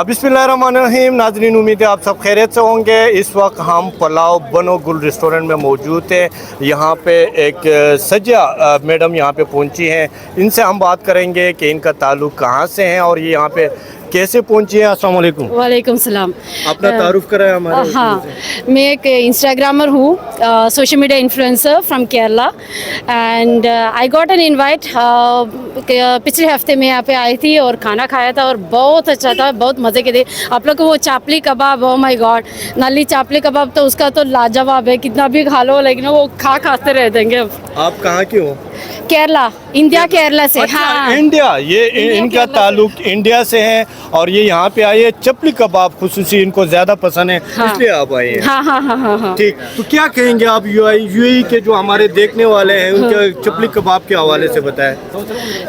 बिस्मिल्लाहिर्रहमानिर्रहीम। नाज़रीन, उम्मीद है आप सब खैरियत से होंगे। इस वक्त हम पुलाव बनो गुल रेस्टोरेंट में मौजूद हैं। यहाँ पे एक सजिया मैडम यहाँ पे पहुँची हैं। इनसे हम बात करेंगे कि इनका ताल्लुक़ कहाँ से है और ये यहाँ पे कैसे पहुँची है। अस्सलाम वालेकुम। वालेकुम सलाम। अपना तारुफ कराया हमारे। हाँ, मैं एक इंस्टाग्रामर हूँ, social media influencer from Kerala and I got an invite. पिछले हफ्ते मैं यहाँ पे आई थी और खाना खाया था और बहुत अच्छा था, बहुत मज़े के थे। आप लोग को वो चापली कबाब, ओ माय गॉड, नली चापली कबाब तो उसका तो लाजवाब है। कितना भी खा लो लेकिन वो खाते रह देंगे। आप कहाँ के हो? केरला, इंडिया, केरला से। अच्छा, हाँ, इंडिया। ये इंडिया, इनका केरला ताल्लुक इंडिया से है और ये यहाँ पे आए हैं। चपली कबाब खुसूसी इनको ज़्यादा पसंद है, हाँ। इसलिए आप आए हैं। हाँ हाँ हाँ हाँ हाँ। ठीक, तो क्या कहेंगे आप यूएई के जो हमारे देखने वाले हैं उनके चपली कबाब के हवाले से बताएं।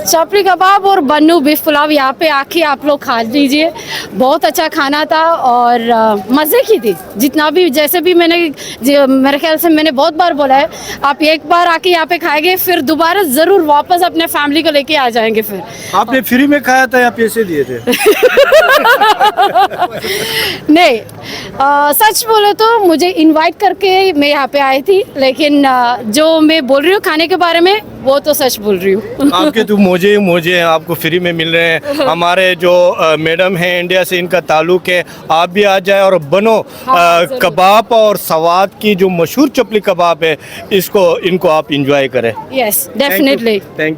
चापली कबाब और बन्नू बीफ पुलाव यहाँ पे आके आप लोग खा लीजिए। बहुत अच्छा खाना था और मज़े की थी। जितना भी जैसे भी मेरे ख्याल से मैंने बहुत बार बोला है, आप एक बार आके यहाँ पे खाएंगे फिर दोबारा ज़रूर वापस अपने फैमिली को लेके आ जाएंगे। फिर आपने फ्री में खाया था या पैसे दिए थे? नहीं, सच बोलो तो मुझे इनवाइट करके मैं यहाँ पे आई थी, लेकिन जो मैं बोल रही हूँ खाने के बारे में वो तो सच बोल रही हूँ। आपके तो मोजे हैं, आपको फ्री में मिल रहे हैं। हमारे जो मैडम हैं इंडिया से, इनका ताल्लुक है। आप भी आ जाए और बनो कबाब और सवाद की जो मशहूर चपली कबाब है, इनको आप इंजॉय करें। Yes, definitely. Thank you.